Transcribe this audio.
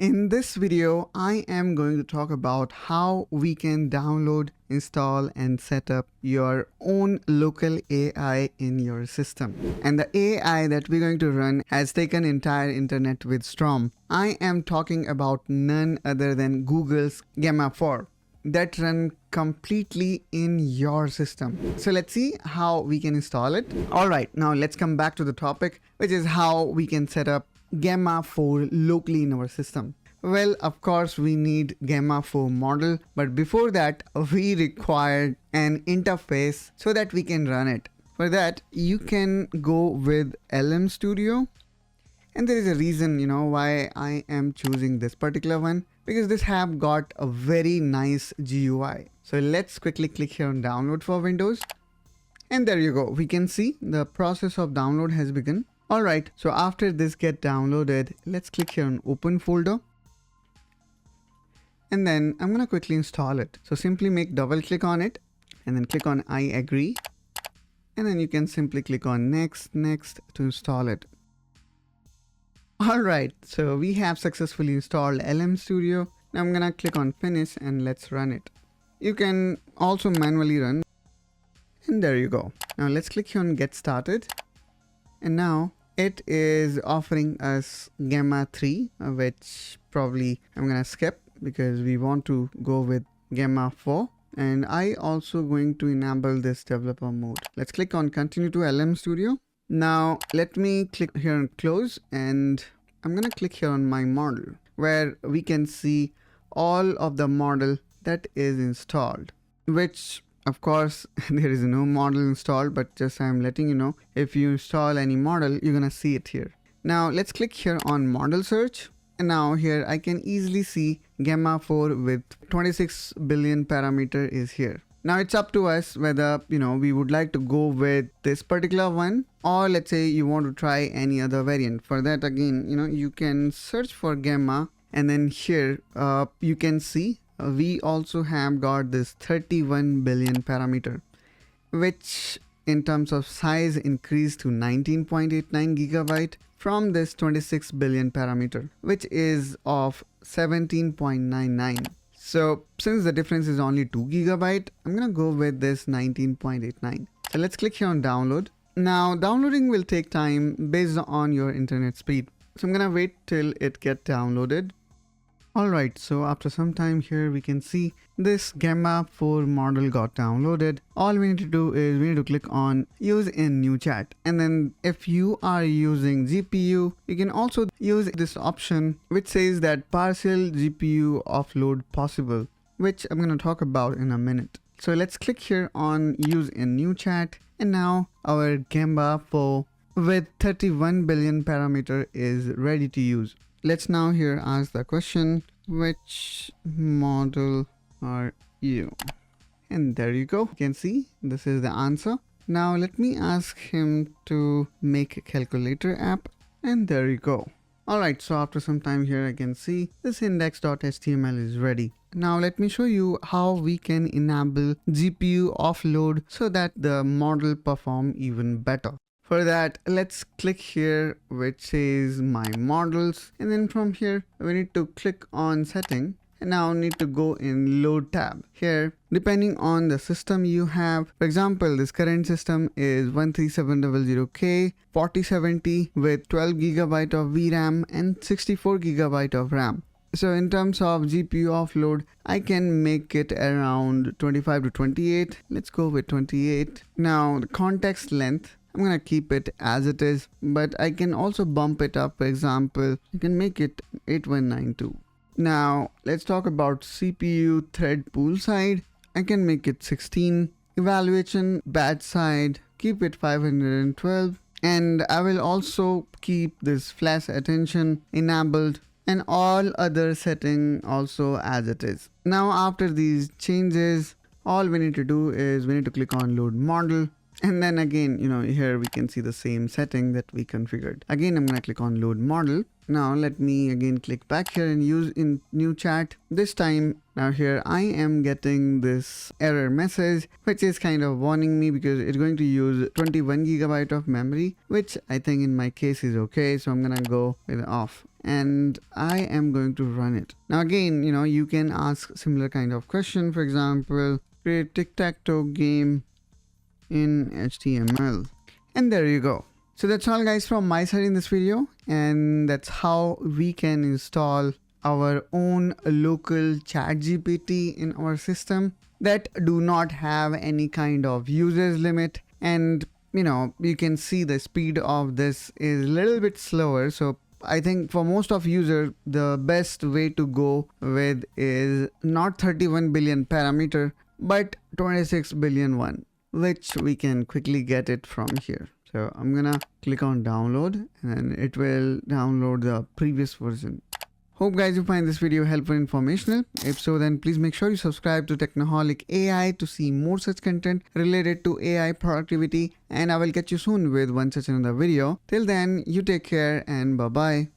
In this video, I am going to talk about how we can download, install, and set up your own local AI in your system. And the AI that we're going to run has taken entire internet with storm. I am talking about none other than Google's Gemma 4 that run completely in your system. So let's see how we can install it. All right, now let's come back to the topic, which is how we can set up Gemma 4 locally in our system. Well, of course, we need Gemma 4 model, but before that, we required an interface so that we can run it. For that, you can go with LM Studio. And there is a reason, why I am choosing this particular one, because this have got a very nice GUI. So let's quickly click here on download for Windows. And there you go. We can see the process of download has begun. All right. So after this get downloaded, let's click here on open folder. And then I'm going to quickly install it. So simply make double click on it and then click on I agree. And then you can simply click on next to install it. Alright, so we have successfully installed LM Studio. Now I'm gonna click on finish and let's run it. You can also manually run. And there you go. Now let's click here on get started. And now it is offering us Gemma 3, which probably I'm gonna skip because we want to go with Gemma 4. And I also going to enable this developer mode. Let's click on continue to LM Studio. Now let me click here on close and I'm gonna click here on my model where we can see all of the model that is installed, which of course there is no model installed, but just I'm letting you know, if you install any model, you're gonna see it here. Now let's click here on model search. And now here I can easily see Gemma 4 with 26 billion parameter is here. Now it's up to us whether, we would like to go with this particular one, or let's say you want to try any other variant. For that, again, you can search for Gemma, and then here you can see we also have got this 31 billion parameter, which in terms of size increased to 19.89 gigabyte from this 26 billion parameter, which is of 17.99. So since the difference is only 2 gigabyte, I'm gonna go with this 19.89. So let's click here on download. Now downloading will take time based on your internet speed. So I'm gonna wait till it get downloaded. Alright, so after some time here we can see this Gemma 4 model got downloaded. All we need to do is we need to click on use in new chat. And then if you are using GPU, you can also use this option which says that partial GPU offload possible, which I'm going to talk about in a minute. So let's click here on use in new chat. And now our Gemma 4 with 31 billion parameter is ready to use. Let's now here ask the question, which model are you? And there you go. You can see this is the answer. Now let me ask him to make a calculator app. And there you go. Alright, so after some time here I can see this index.html is ready. Now let me show you how we can enable GPU offload so that the model perform even better. For that, let's click here which says my models, and then from here we need to click on setting, and now need to go in load tab. Here, depending on the system you have, for example, this current system is 13700K 4070 with 12 gigabyte of VRAM and 64 gigabyte of RAM. So in terms of GPU offload, I can make it around 25 to 28. Let's go with 28. Now the context length, I'm gonna keep it as it is, but I can also bump it up. For example, I can make it 8192. Now let's talk about CPU thread pool side. I can make it 16. Evaluation batch side, keep it 512. And I will also keep this flash attention enabled and all other setting also as it is. Now after these changes, all we need to do is we need to click on load model. And then again, here we can see the same setting that we configured. Again, I'm going to click on load model. Now let me again click back here and use in new chat. This time now here I am getting this error message, which is kind of warning me because it's going to use 21 gigabyte of memory, which I think in my case is okay. So I'm gonna go with off. and I am going to run it. Now again, you can ask similar kind of question. For example, create tic-tac-toe game in HTML. And there you go. So that's all guys from my side in this video, and that's how we can install our own local ChatGPT in our system that do not have any kind of users limit. And you can see the speed of this is a little bit slower. So I think for most of users, the best way to go with is not 31 billion parameter, but 26 billion one, which we can quickly get it from here. So I'm gonna click on download and it will download the previous version. Hope guys you find this video helpful and informational. If so, then please make sure you subscribe to Technoholic AI to see more such content related to AI productivity, and I will catch you soon with one such another video. Till then, you take care and bye bye.